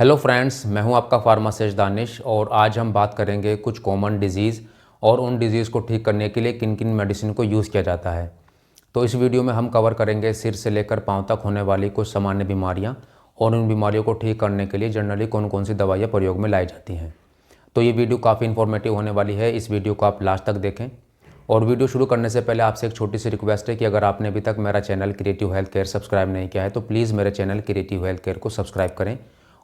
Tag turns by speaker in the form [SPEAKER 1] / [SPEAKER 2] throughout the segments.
[SPEAKER 1] Hello friends, मैं हूं आपका फार्मासिस्ट दानिश और आज हम बात करेंगे कुछ कॉमन डिजीज़ और उन डिजीज़ को ठीक करने के लिए किन किन मेडिसिन को यूज़ किया जाता है। तो इस वीडियो में हम कवर करेंगे सिर से लेकर पांव तक होने वाली कुछ सामान्य बीमारियां और उन बीमारियों को ठीक करने के लिए जनरली कौन कौन सी दवाइयाँ प्रयोग में लाई जाती हैं। तो ये वीडियो काफ़ी इन्फॉर्मेटिव होने वाली है, इस वीडियो को आप लास्ट तक देखें। और वीडियो शुरू करने से पहले आपसे एक छोटी सी रिक्वेस्ट है कि अगर आपने अभी तक मेरा channel creative health care subscribe नहीं किया है तो प्लीज़ मेरे चैनल क्रिएटिव हेल्थ केयर को सब्सक्राइब करें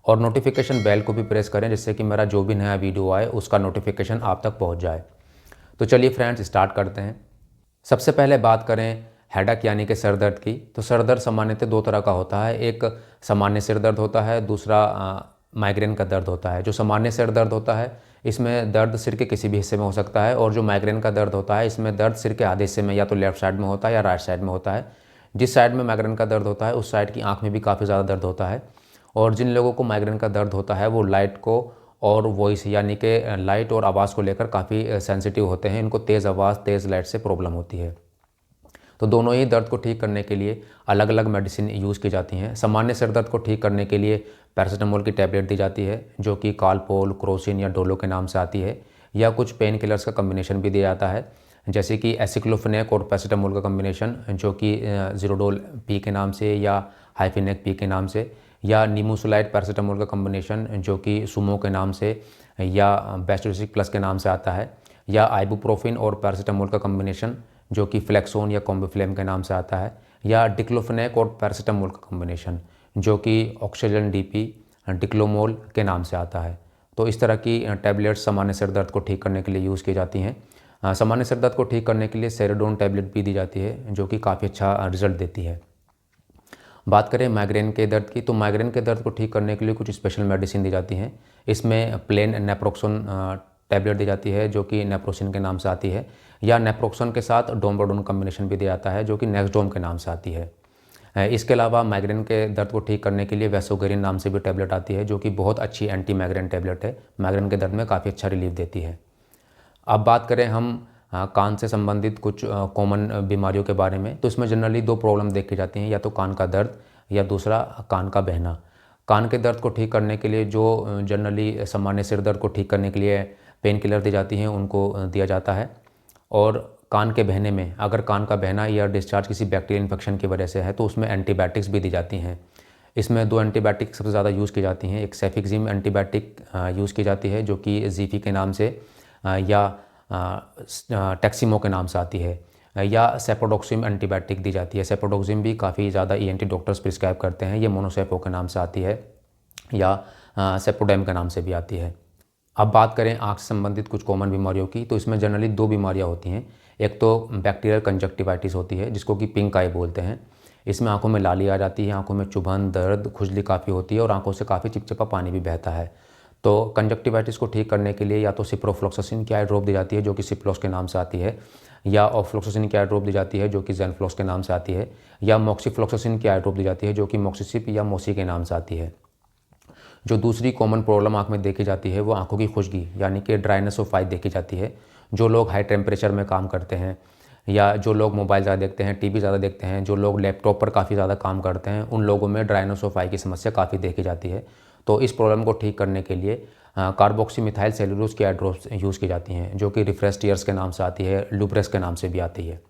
[SPEAKER 1] और नोटिफिकेशन बेल को भी प्रेस करें जिससे कि मेरा जो भी नया वीडियो आए उसका नोटिफिकेशन आप तक पहुंच जाए। तो चलिए फ्रेंड्स स्टार्ट करते हैं। सबसे पहले बात करें हेडेक यानी कि सर दर्द की। तो सर दर्द सामान्यतः दो तरह का होता है, एक सामान्य सिर दर्द होता है, दूसरा माइग्रेन का दर्द होता है। जो सामान्य सिर दर्द होता है इसमें दर्द सिर के किसी भी हिस्से में हो सकता है, और जो माइग्रेन का दर्द होता है इसमें दर्द सिर के आधे हिस्से में या तो लेफ्ट साइड में होता है या राइट साइड में होता है। जिस साइड में माइग्रेन का दर्द होता है उस साइड की आँख में भी काफ़ी ज़्यादा दर्द होता है। और जिन लोगों को माइग्रेन का दर्द होता है वो लाइट को और वॉइस यानी कि लाइट और आवाज़ को लेकर काफ़ी सेंसिटिव होते हैं, इनको तेज़ आवाज़ तेज़ लाइट से प्रॉब्लम होती है। तो दोनों ही दर्द को ठीक करने के लिए अलग अलग मेडिसिन यूज़ की जाती हैं। सामान्य सिर दर्द को ठीक करने के लिए पैरासीटामोल की टैबलेट दी जाती है जो कि कालपोल, क्रोसिन या डोलो के नाम से आती है, या कुछ पेन किलर्स का कम्बिनेशन भी दिया जाता है जैसे कि एसिक्लोफेनेक और पैरासीटामोल का कम्बिनेशन जो कि ज़ीरोडोल पी के नाम से या हाइफिनेक पी के नाम से, या नीमोसुलाइड पैरासीटामोल का कम्बिनेशन जो कि सुमो के नाम से या बेस्टोसिक प्लस के नाम से आता है, या आइबुप्रोफिन और पैरासीटामोल का कम्बिनेशन जो कि फ्लेक्सोन या कॉम्बिफ्लेम के नाम से आता है, या डिक्लोफेनेक और पैरासीटामोल का कम्बिनेशन जो कि ऑक्सीजन डीपी डिक्लोमोल के नाम से आता है। तो इस तरह की टैबलेट्स सामान्य सिर दर्द को ठीक करने के लिए यूज़ की जाती हैं। सामान्य सिर दर्द को ठीक करने के लिए सेरोडोन टैबलेट भी दी जाती है जो कि काफ़ी अच्छा रिजल्ट देती है। बात करें माइग्रेन के दर्द की, तो माइग्रेन के दर्द को ठीक करने के लिए कुछ स्पेशल मेडिसिन दी जाती हैं। इसमें प्लेन नेप्रोक्सन टैबलेट दी जाती है जो कि नेप्रोसिन के नाम से आती है, या नेप्रोक्सन के साथ डोमोडोन कम्बिनेशन भी दिया जाता है जो कि नेक्सडोम के नाम से आती है। इसके अलावा माइग्रेन के दर्द को ठीक करने के लिए वैसोगेरिन नाम से भी टैबलेट आती है जो कि बहुत अच्छी एंटी माइग्रेन टैबलेट है, माइग्रेन के दर्द में काफ़ी अच्छा रिलीफ देती है। अब बात करें हम कान से संबंधित कुछ कॉमन बीमारियों के बारे में, तो इसमें जनरली दो प्रॉब्लम देखी जाती हैं, या तो कान का दर्द या दूसरा कान का बहना। कान के दर्द को ठीक करने के लिए जो जनरली सामान्य सिर दर्द को ठीक करने के लिए पेन किलर दी जाती हैं उनको दिया जाता है। और कान के बहने में अगर कान का बहना या डिस्चार्ज किसी बैक्टीरियल इन्फेक्शन की वजह से है तो उसमें एंटीबायोटिक्स भी दी जाती हैं। इसमें दो एंटीबायोटिक सबसे ज़्यादा यूज़ की जाती हैं, एक सेफिक्सिम एंटीबायोटिक यूज़ की जाती है जो कि जीफी के नाम से या टैक्सिमो के नाम से आती है, या सेपोडोक्सिम एंटीबायोटिक दी जाती है। सेपोडोक्सिम भी काफ़ी ज़्यादा ईएनटी डॉक्टर्स प्रिस्क्राइब करते हैं, ये मोनोसेपो के नाम से आती है या सेपोडेम के नाम से भी आती है। अब बात करें आँख से संबंधित कुछ कॉमन बीमारियों की, तो इसमें जनरली दो बीमारियां होती हैं। एक तो बैक्टीरियल कंजक्टिवाइटिस होती है जिसको कि पिंक आई बोलते हैं। इसमें आंखों में लाली आ जाती है, आंखों में चुभन, दर्द, खुजली काफ़ी होती है और आंखों से काफ़ी चिपचिपा पानी भी बहता है। तो कंजक्टिवाइटिस को ठीक करने के लिए या तो सिप्रोफ्लोक्सासिन की आई ड्रॉप दी जाती है जो कि सिप्लोस के नाम से आती है, या ऑफ्लोक्सासिन की आई ड्रॉप दी जाती है जो कि जेनफ्लॉक्स के नाम से आती है, या मोक्सीफ्लोक्सासिन की आई ड्रॉप दी जाती है जो कि मोक्सीसिप या मोसी के नाम से आती है। जो दूसरी कॉमन प्रॉब्लम आँख में देखी जाती है वो आँखों की खुशकी यानी कि ड्राइनेस ऑफ आई देखी जाती है। जो लोग हाई टेम्परेचर में काम करते हैं, या जो लोग मोबाइल ज़्यादा देखते हैं, टीवी ज़्यादा देखते हैं, जो लोग लैपटॉप पर काफ़ी ज़्यादा काम करते हैं, उन लोगों में ड्राइनेस ऑफ आई की समस्या काफ़ी देखी जाती है। तो इस प्रॉब्लम को ठीक करने के लिए कार्बोक्सीमिथाइल सेलुलोज की आई ड्रॉप्स यूज़ की जाती हैं जो कि रिफ्रेश टीयर्स के नाम से आती है, लुब्रेस के नाम से भी आती है।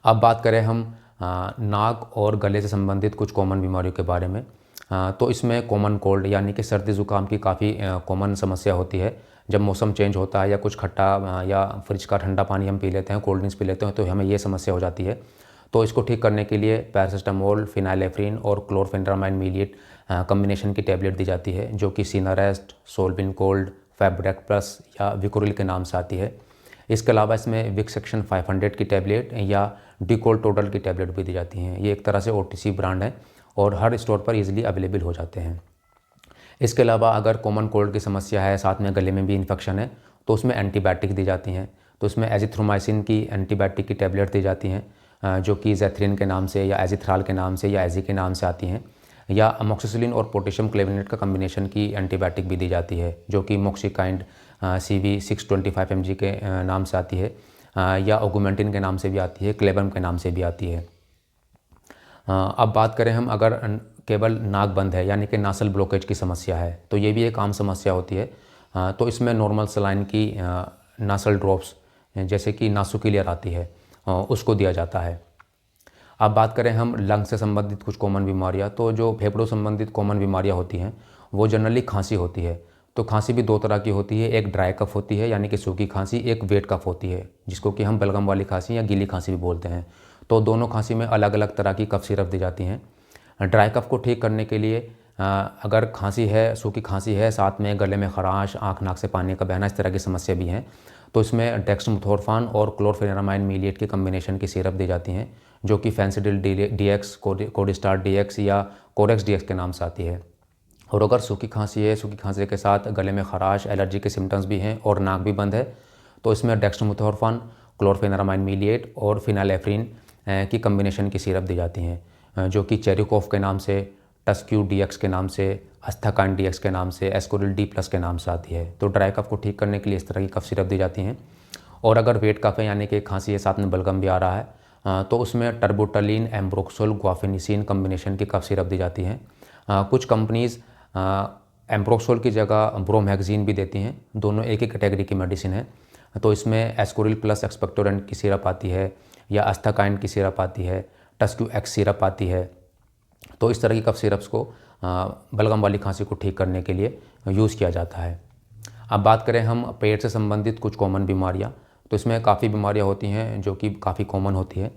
[SPEAKER 1] अब बात करें हम नाक और गले से संबंधित कुछ कॉमन बीमारियों के बारे में, तो इसमें कॉमन कोल्ड यानी कि सर्दी ज़ुकाम की काफ़ी कॉमन समस्या होती है। जब मौसम चेंज होता है या कुछ खट्टा या फ्रिज का ठंडा पानी हम पी लेते हैं, कोल्ड ड्रिंक्स पी लेते हैं, तो हमें ये समस्या हो जाती है। तो इसको ठीक करने के लिए पैरासिटामोल, फिनाइलेफ्रिन और क्लोरफेनेरामाइन मीलिएट कम्बिनेशन की टैबलेट दी जाती है जो कि सीनारेस्ट, सोल्विन कोल्ड, फैब्रेक प्लस या विकोरिल के नाम से आती है। इसके अलावा इसमें विक्स सेक्शन 500 की टैबलेट या डिकोल टोटल की टैबलेट भी दी जाती हैं। ये एक तरह से ओटीसी ब्रांड है और हर स्टोर पर इजीली अवेलेबल हो जाते हैं। इसके अलावा अगर कॉमन कोल्ड की समस्या है, साथ में गले में भी इन्फेक्शन है, तो उसमें एंटीबायोटिक दी जाती हैं। तो इसमें एजिथ्रोमाइसिन की एंटीबायोटिक की टैबलेट दी जाती हैं जो कि ज़ैथ्रिन के नाम से या एजिथ्राल के नाम से या एजी के नाम से आती हैं, या अमोक्सिसिलिन और पोटेशियम क्लेवेनेट का कम्बिनेशन की एंटीबायोटिक भी दी जाती है जो कि मोक्सिकाइंड CV 625 mg के नाम से आती है, या ऑगुमेंटिन के नाम से भी आती है, क्लेबम के नाम से भी आती है। अब बात करें हम अगर केवल नाक बंद है यानी कि नासल ब्लॉकेज की समस्या है, तो ये भी एक आम समस्या होती है। तो इसमें नॉर्मल सलाइन की नासल ड्रॉप्स जैसे कि नासोक्लियर आती है उसको दिया जाता है। अब बात करें हम लंग से संबंधित कुछ कॉमन बीमारियां, तो जो फेफड़ों संबंधित कॉमन बीमारियां होती हैं वो जनरली खांसी होती है। तो खांसी भी दो तरह की होती है, एक ड्राई कफ होती है यानी कि सूखी खांसी, एक वेट कफ होती है जिसको कि हम बलगम वाली खांसी या गीली खांसी भी बोलते हैं। तो दोनों खांसी में अलग अलग तरह की कफ सिरप दी जाती हैं। ड्राई कफ को ठीक करने के लिए अगर खांसी है, सूखी खांसी है, साथ में गले में खराश, आँख नाक से पानी का बहना, इस तरह की समस्या भी हैं, तो इसमें डेक्स्ट्रोमेथोर्फान और क्लोरफेनामाइन मीलिएट की कम्बिनेशन की सिरप दी जाती हैं जो कि फेंसिडिल DX, कोडिस्टार DX या कोरेक्स DX के नाम से आती है। और अगर सूखी खांसी है, सूखी खांसी के साथ गले में खराश, एलर्जी के सिम्टम्स भी हैं और नाक भी बंद है, तो इसमें डेक्स्ट्रोमेथोर्फान, क्लोरफेनामाइन मीलिएट और फिनालेफ्रिन की कम्बिनेशन की सिरप दी जाती हैं जो कि चेरिकोफ के नाम से, टस्क्यू DX के नाम से, अस्थाकाइन DX के नाम से, एस्कोरिल D+ के नाम से आती है। तो ड्राई कफ को ठीक करने के लिए इस तरह की कफ सिरप दी जाती हैं। और अगर वेट कफ है यानी कि खांसी है साथ में बलगम भी आ रहा है तो उसमें टर्बोटलिन, एम्ब्रोक्सोल, ग्वाफेनिसिन कम्बिनेशन की कफ सिरप दी जाती हैं। कुछ कंपनीज़ एम्ब्रोक्सोल की जगह ब्रोमैक्सिन भी देती हैं, दोनों एक ही कैटेगरी की मेडिसिन है। तो इसमें एस्कोरिल प्लस एक्सपेक्टोरेंट की सिरप आती है या अस्थाकाइन की सिरप आती है, टस्क्यू X सिरप आती है। तो इस तरह की कफ सिरप्स को बलगम वाली खांसी को ठीक करने के लिए यूज़ किया जाता है। अब बात करें हम पेट से संबंधित कुछ कॉमन बीमारियां, तो इसमें काफ़ी बीमारियां होती हैं जो कि काफ़ी कॉमन होती है।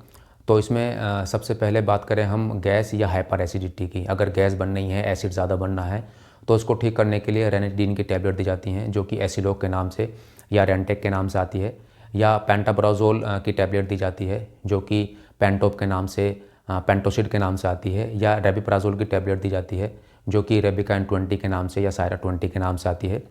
[SPEAKER 1] तो इसमें सबसे पहले बात करें हम गैस या हाइपर एसिडिटी की। अगर गैस बन रही है, एसिड ज़्यादा बनना है, तो उसको ठीक करने के लिए रेनेडिन की टैबलेट दी जाती हैं जो कि एसिलोक के नाम से या रेंटेक के नाम से आती है, या पेंटाब्राजोल की टैबलेट दी जाती है जो कि पेंटोप के नाम से, पेंटोसिड के नाम से आती है, या रेबिप्राजोल की टैबलेट दी जाती है जो कि रेबिकाइन 20 के नाम से या सायरा 20 के नाम से आती है,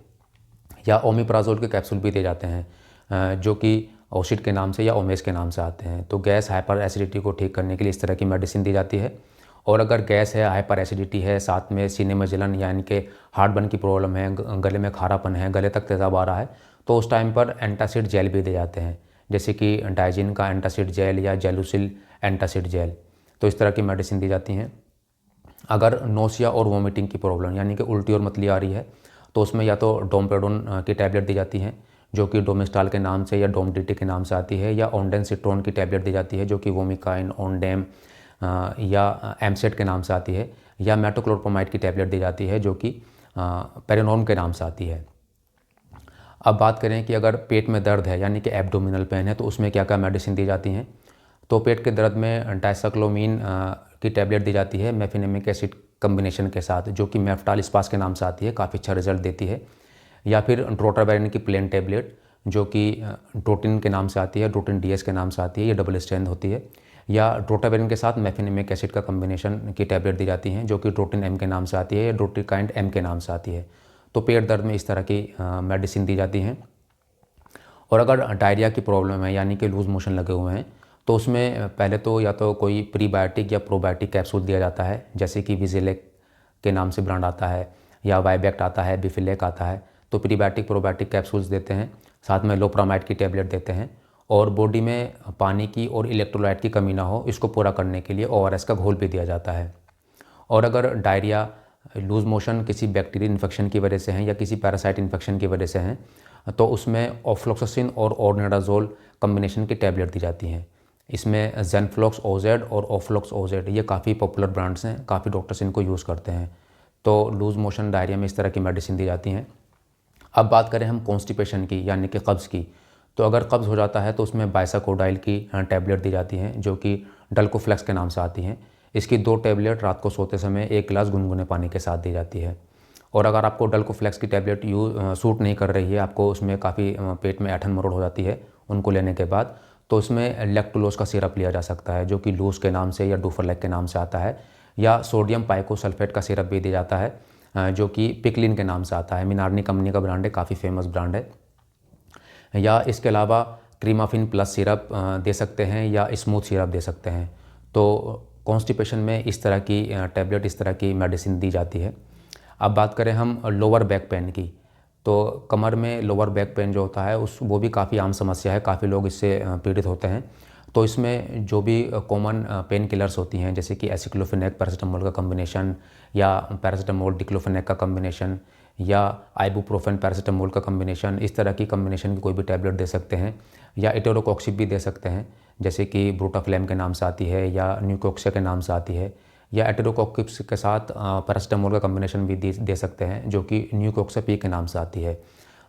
[SPEAKER 1] या ओमिप्राजोल के कैप्सूल भी दिए जाते हैं जो कि ओसिड के नाम से या ओमेस के नाम से आते हैं। तो गैस, हाइपर एसिडिटी को ठीक करने के लिए इस तरह की मेडिसिन दी जाती है। और अगर गैस है, हाइपर एसिडिटी है, साथ में सीने में जलन यानी कि हार्टबर्न की प्रॉब्लम है, गले में खारापन है, गले तक तेज़ाब आ रहा है, तो उस टाइम पर एंटासिड जेल भी दिए जाते हैं जैसे कि डाइजिन का एंटासिड जेल या जेलुसिल एंटासिड जेल। तो इस तरह की मेडिसिन दी जाती हैं। अगर नोसिया और वोमिटिंग की प्रॉब्लम यानी कि उल्टी और मतली आ रही है, तो उसमें या तो डोमपेडोन की टैबलेट दी जाती हैं जो कि डोमिस्टाल के नाम से या डोमडिटी के नाम से आती है, या ओंडेनसिट्रोन की टैबलेट दी जाती है जो कि वोमिकाइन, ओंडेम या एमसेट के नाम से आती है, या मेटोक्लोप्रोमाइड की टैबलेट दी जाती है जो कि पेरिनोर्म के नाम से आती है। अब बात करें कि अगर पेट में दर्द है यानी कि एब्डोमिनल पेन है, तो उसमें क्या क्या मेडिसिन दी जाती हैं। तो पेट के दर्द में डायसाक्लोमीन की टैबलेट दी जाती है मेफिनेमिक एसिड कम्बिनेशन के साथ जो कि मेफ्टाल स्पास के नाम से आती है, काफ़ी अच्छा रिजल्ट देती है। या फिर ड्रोटाबेरिन की प्लेन टैबलेट जो कि ड्रोटिन के नाम से आती है, ड्रोटिन DS के नाम से आती है, ये डबल स्ट्रेंथ होती है। या ड्रोटाबेरिन के साथ मेफिनेमिक एसिड का कम्बिनेशन की टैबलेट दी जाती हैं जो कि ड्रोटिन M के नाम से आती है या ड्रोटिकाइंड M के नाम से आती है। तो पेट दर्द में इस तरह की मेडिसिन दी जाती हैं। और अगर डायरिया की प्रॉब्लम है यानी कि लूज़ मोशन लगे हुए हैं, तो उसमें पहले तो या तो कोई प्रीबायोटिक या प्रोबायोटिक कैप्सूल दिया जाता है जैसे कि विजिलेक के नाम से ब्रांड आता है, या वाइबैक्ट आता है, बिफिलेक आता है। तो प्रीबायोटिक प्रोबायोटिक कैप्सूल्स देते हैं, साथ में लोप्रामाइड की टैबलेट देते हैं। और बॉडी में पानी की और इलेक्ट्रोलाइट की कमी ना हो, इसको पूरा करने के लिए ORS का घोल भी दिया जाता है। और अगर डायरिया, लूज़ मोशन किसी बैक्टीरियल इन्फेक्शन की वजह से हैं या किसी पैरासाइट इन्फेक्शन की वजह से हैं, तो उसमें ऑफ्लोक्सासिन और ऑर्निडाजोल कम्बिनेशन की टैबलेट दी जाती हैं। इसमें ज़ेनफ्लॉक्स OZ और ऑफ्लॉक्स OZ ये काफ़ी पॉपुलर ब्रांड्स हैं, काफ़ी डॉक्टर्स इनको यूज़ करते हैं। तो लूज़ मोशन, डायरिया में इस तरह की मेडिसिन दी जाती हैं। अब बात करें हम कॉन्स्टिपेशन की यानी कि कब्ज़ की, तो अगर कब्ज़ हो जाता है तो उसमें बाइसाकोडाइल की टैबलेट दी जाती हैं जो कि डल्कोफ्लेक्स के नाम से आती हैं। इसकी 2 टैबलेट रात को सोते समय 1 गिलास गुनगुने पानी के साथ दी जाती है। और अगर आपको डल्कोफ्लेक्स की टैबलेट सूट नहीं कर रही है, आपको उसमें काफ़ी पेट में ऐंठन मरोड़ हो जाती है उनको लेने के बाद, तो उसमें लैक्टुलोज का सिरप लिया जा सकता है जो कि लूज के नाम से या डूफरलैक के नाम से आता है, या सोडियम पाइकोसल्फेट का सिरप भी दिया जाता है जो कि पिकलिन के नाम से आता है। मिनार्नी कंपनी का ब्रांड है, काफ़ी फेमस ब्रांड है। या इसके अलावा क्रीमाफिन प्लस सिरप दे सकते हैं या स्मूथ सिरप दे सकते हैं। तो कॉन्स्टिपेशन में इस तरह की टैबलेट, इस तरह की मेडिसिन दी जाती है। अब बात करें हम लोअर बैक पेन की, तो कमर में लोअर बैक पेन जो होता है वो भी काफ़ी आम समस्या है, काफ़ी लोग इससे पीड़ित होते हैं। तो इसमें जो भी कॉमन पेन किलर्स होती हैं जैसे कि एसिक्लोफेनेक पैरासीटामोल का कम्बिनेशन या पैरासीटामोल डिक्लोफेनेक का कम्बिनेशन या आइबुप्रोफेन पैरासीटामोल का कम्बिनेशन, इस तरह की कम्बिनेशन की कोई भी टैबलेट दे सकते हैं। या एटोरोकॉक्सिब भी दे सकते हैं जैसे कि ब्रूटाफ्लेम के नाम से आती है या न्यूकोक्सिया के नाम से आती है। या एटोरोकॉक्सिब के साथ पैरासीटामोल का कम्बिनेशन भी दे सकते हैं जो कि न्यूकोक्सिया पी के नाम से आती है।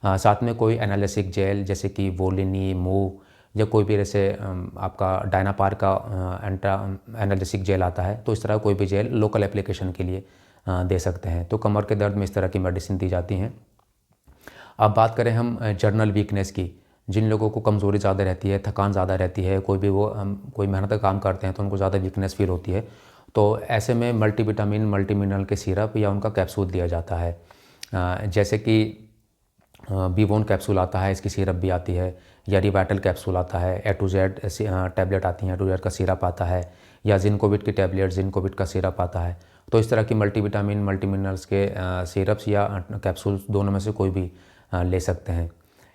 [SPEAKER 1] साथ में कोई एनालिसिक जेल जैसे कि वोलिनी, मूव या कोई भी जैसे आपका डायनापार का एनालिसिक जेल आता है, तो इस तरह कोई भी जेल लोकल एप्लीकेशन के लिए दे सकते हैं। तो कमर के दर्द में इस तरह की मेडिसिन दी जाती हैं। अब बात करें हम जर्नल वीकनेस की, जिन लोगों को कमज़ोरी ज़्यादा रहती है, थकान ज़्यादा रहती है, कोई भी वो कोई मेहनत का काम करते हैं तो उनको ज़्यादा वीकनेस फील होती है, तो ऐसे में मल्टीविटामिन मल्टी मिनरल के सिरप या उनका कैप्सूल दिया जाता है। जैसे कि बीवोन कैप्सूल आता है, इसकी सिरप भी आती है, या रिवाइटल कैप्सूल आता है, ए टू जेड टैबलेट आती हैं, ए टू जेड का सिरप आता है, या जिनकोविट की टैबलेट, जिनकोविट का सिरप आता है। तो इस तरह की मल्टीविटामिन मल्टी मिनरल्स के सिरप्स या कैप्सूल्स दोनों में से कोई भी ले सकते हैं।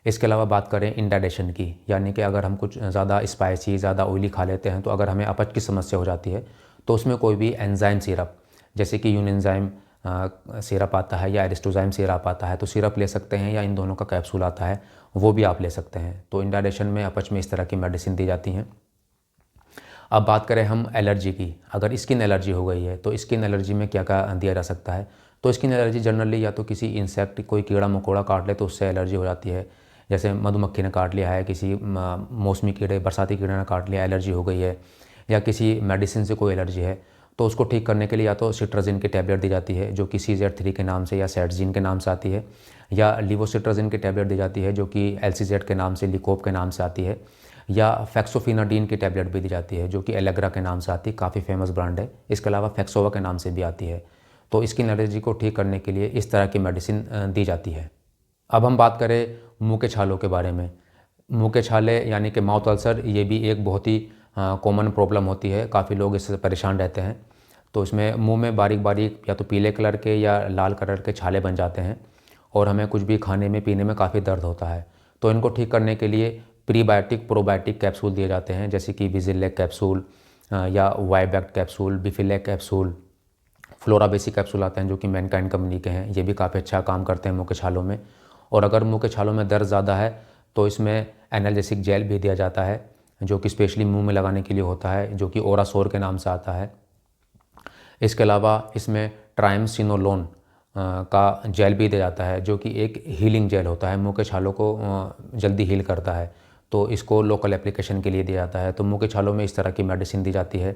[SPEAKER 1] इसके अलावा बात करें इंडाइजेशन की, यानी कि अगर हम कुछ ज़्यादा स्पाइसी, ज़्यादा ऑयली खा लेते हैं तो अगर हमें अपच की समस्या हो जाती है तो उसमें कोई भी एंजाइम सिरप जैसे कि यूनिनजाइम सिरप आता है या एरिस्टोजाइम सिरप आता है, तो सिरप ले सकते हैं, या इन दोनों का कैप्सूल आता है वो भी आप ले सकते हैं। तो इंडाइजेशन में, अपच में इस तरह की मेडिसिन दी जाती हैं। अब बात करें हम एलर्जी की, अगर स्किन एलर्जी हो गई है तो स्किन एलर्जी में क्या क्या दिया जा सकता है। तो स्किन एलर्जी जनरली या तो किसी इंसेक्ट, कोई कीड़ा मकोड़ा काट ले तो उससे एलर्जी हो जाती है, जैसे मधुमक्खी ने काट लिया है, किसी मौसमी कीड़े, बरसाती कीड़े ने काट लिया, एलर्जी हो गई है, या किसी मेडिसिन से कोई एलर्जी है, तो उसको ठीक करने के लिए या तो सिट्राजिन की टैबलेट दी जाती है जो कि CZ3 के नाम से या सेटजिन के नाम से आती है, या लिवोसिट्राजिन की टैबलेट दी जाती है जो कि LCZ के नाम से, लिकोप के नाम से आती है, या फैक्सोफिनाडीन की टैबलेट भी दी जाती है जो कि एलेग्रा के नाम से आती है, काफ़ी फेमस ब्रांड है। इसके अलावा फैक्सोवा के नाम से भी आती है। तो स्किन एलर्जी को ठीक करने के लिए इस तरह की मेडिसिन दी जाती है। अब हम बात करें मुंह के छालों के बारे में। मुंह के छाले यानी कि माउथ अल्सर, ये भी एक बहुत ही कॉमन प्रॉब्लम होती है, काफ़ी लोग इससे परेशान रहते हैं। तो इसमें मुंह में बारीक बारीक या तो पीले कलर के या लाल कलर के छाले बन जाते हैं और हमें कुछ भी खाने में, पीने में काफ़ी दर्द होता है। तो इनको ठीक करने के लिए प्रीबायोटिक, प्रोबायोटिक कैप्सूल दिए जाते हैं जैसे कि विजिलेक कैप्सूल या वाइबैक्ट कैप्सूल, बिफिलेक कैप्सूल, फ्लोराबेसी कैप्सूल आते हैं जो कि मैनकाइंड कंपनी के हैं। ये भी काफ़ी अच्छा काम करते हैं मुंह के छालों में। और अगर मुंह के छालों में दर्द ज़्यादा है तो इसमें एनाल्जेसिक जेल भी दिया जाता है जो कि स्पेशली मुंह में लगाने के लिए होता है, जो कि ओरासोर के नाम से आता है। इसके अलावा इसमें ट्राइमसिनोलोन का जेल भी दिया जाता है जो कि एक हीलिंग जेल होता है, मुंह के छालों को जल्दी हील करता है। तो इसको लोकल एप्लीकेशन के लिए दिया जाता है। तो मुंह के छालों में इस तरह की मेडिसिन दी जाती है।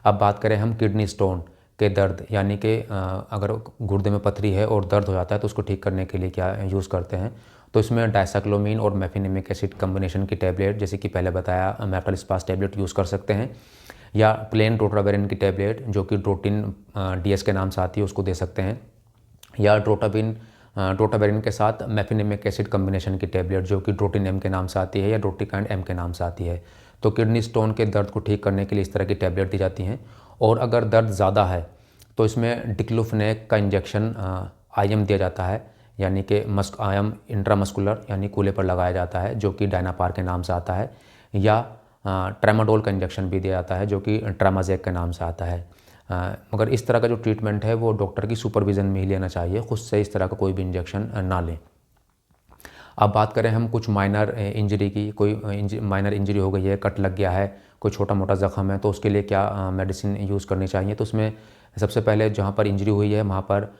[SPEAKER 1] अब बात करें हम किडनी स्टोन के दर्द, यानी कि अगर गुर्दे में पथरी है और दर्द हो जाता है तो उसको ठीक करने के लिए क्या यूज़ करते हैं। तो इसमें डायसाइक्लोमीन और मेफिनेमिक एसिड कम्बिनेशन की टैबलेट, जैसे कि पहले बताया मेफ्टालिस्पास टैबलेट यूज़ कर सकते हैं, या प्लेन ड्रोटावेरिन की टैबलेट जो कि ड्रोटिन DS के नाम से आती है उसको दे सकते हैं, या ड्रोटावेरिन के साथ मेफिनेमिक एसिड कम्बिनेशन की टैबलेट जो कि ड्रोटिन M के नाम से आती है या ड्रोटिकाइंड M के नाम से आती है। तो किडनी स्टोन के दर्द को ठीक करने के लिए इस तरह की टैबलेट दी जाती हैं। और अगर दर्द ज़्यादा है तो इसमें डिक्लोफेनेक का इंजेक्शन IM दिया जाता है, यानी कि IM इंट्रामस्कुलर यानी कूल्हे पर लगाया जाता है जो कि डायनापार के नाम से आता है, या ट्रेमाडोल का इंजेक्शन भी दिया जाता है जो कि ट्रामाजेक के नाम से आता है। मगर इस तरह का जो ट्रीटमेंट है वो डॉक्टर की सुपरविज़न में ही लेना चाहिए, खुद से इस तरह का कोई भी इंजेक्शन ना लें। अब बात करें हम कुछ माइनर इंजरी की, कोई माइनर इंजरी हो गई है, कट लग गया है, कोई छोटा मोटा ज़ख्म है, तो उसके लिए क्या मेडिसिन यूज़ करनी चाहिए। तो उसमें सबसे पहले जहाँ पर इंजरी हुई है वहाँ पर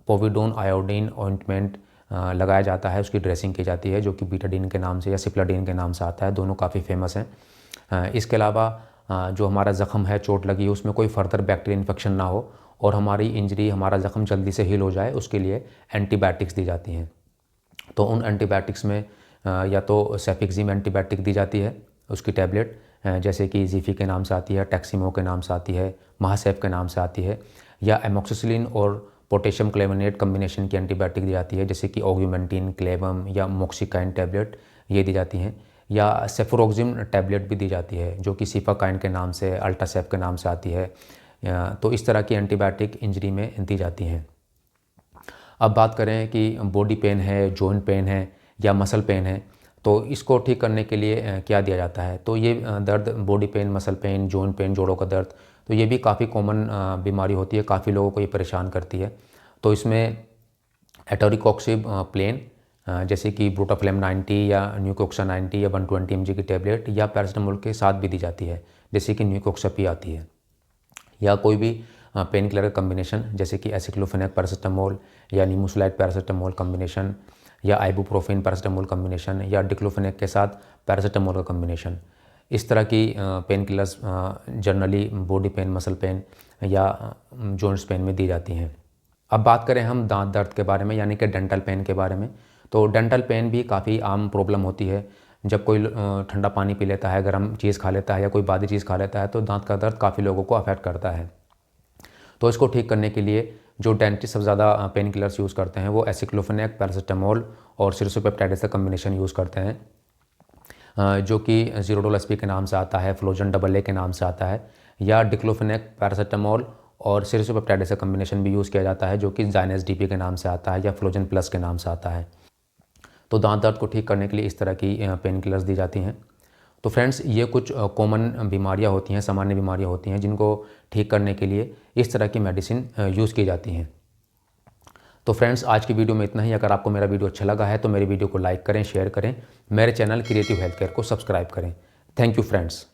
[SPEAKER 1] पोविडोन आयोडीन ऑइंटमेंट लगाया जाता है, उसकी ड्रेसिंग की जाती है जो कि बीटाडीन के नाम से या सिप्लाडीन के नाम से आता है, दोनों काफ़ी फेमस हैं। इसके अलावा जो हमारा ज़ख्म है, चोट लगी है, उसमें कोई फर्दर बैक्टीरियल इन्फेक्शन ना हो और हमारी इंजरी, हमारा ज़ख्म जल्दी से हील हो जाए, उसके लिए एंटीबायोटिक्स दी जाती हैं। तो उन एंटीबायोटिक्स में या तो सेफिक्सिम एंटीबायोटिक दी जाती है, उसकी टैबलेट जैसे कि ज़ीफी के नाम से आती है, टैक्सिमो के नाम से आती है, महासेफ के नाम से आती है, या एमोक्सिसिलिन और पोटेशियम क्लेवेनेट कम्बिनेशन की एंटीबायोटिक दी जाती है जैसे कि ऑग्यूमेंटिन, क्लेवम या मोक्सिकाइन टैबलेट, ये दी जाती हैं, या सेफुरोक्सिम टैबलेट भी दी जाती है जो कि सीफाकाइन के नाम से, अल्टासेफ के नाम से आती है। तो इस तरह की एंटीबायोटिक इंजरी में दी जाती हैं। अब बात करें कि बॉडी पेन है, जॉइंट पेन है या मसल पेन है, तो इसको ठीक करने के लिए क्या दिया जाता है, तो ये दर्द body pain, muscle pain, joint pain, जोड़ों का दर्द, तो ये भी काफ़ी कॉमन बीमारी होती है, काफ़ी लोगों को ये परेशान करती है। तो इसमें एटोरिकॉक्सिब प्लेन जैसे कि ब्रोटाफ्लेम 90 या न्यूकोक्सा 90 या 120 mg की टैबलेट या पैरासिटामोल के साथ भी दी जाती है, जैसे कि न्यूकोक्सा पी आती है, या कोई भी पेन किलर का कम्बिनेशन जैसे कि एसिक्लोफेनेक पैरासिटामोल या निमोसुलाइड पैरासिटामोल कम्बिनेशन या आइबुप्रोफेन पैरासिटामोल कम्बिनेशन या डिक्लोफेनेक के साथ पैरासिटामोल का कम्बिनेशन। इस तरह की pain killers generally body pain, muscle pain या जॉइंट्स पेन में दी जाती हैं। अब बात करें हम दांत दर्द के बारे में, यानी कि डेंटल पेन के बारे में, तो डेंटल पेन भी काफ़ी आम प्रॉब्लम होती है। जब कोई ठंडा पानी पी लेता है, गर्म चीज़ खा लेता है या कोई बादी चीज़ खा लेता है, तो दांत का दर्द काफ़ी लोगों को अफेक्ट करता है। तो इसको ठीक करने के लिए जो डेंटिस्ट सबसे ज़्यादा पेन किलर्स यूज़ करते हैं वो एसिक्लोफेनेक, पैरासिटामोल और सिरसोपेप्टाइड्स का कम्बिनेशन यूज़ करते हैं, जो कि ज़ीरोडोल एसपी के नाम से आता है, फ्लोजन डबल ए के नाम से आता है, या डिक्लोफेनेक, पैरासिटामोल और सिरसोपेप्टाइड्स का कम्बिनेशन भी यूज़ किया जाता है, जो कि ज़ाइनेस डीपी के नाम से आता है या फ्लोजन प्लस के नाम से आता है। तो दांत दर्द को ठीक करने के लिए इस तरह की पेन किलर्स दी जाती हैं। तो फ्रेंड्स, ये कुछ कॉमन बीमारियां होती हैं, सामान्य बीमारियां होती हैं, जिनको ठीक करने के लिए इस तरह की मेडिसिन यूज़ की जाती हैं। तो फ्रेंड्स, आज की वीडियो में इतना ही। अगर आपको मेरा वीडियो अच्छा लगा है तो मेरी वीडियो को लाइक करें, शेयर करें, मेरे चैनल क्रिएटिव हेल्थ केयर को सब्सक्राइब करें। Thank you friends.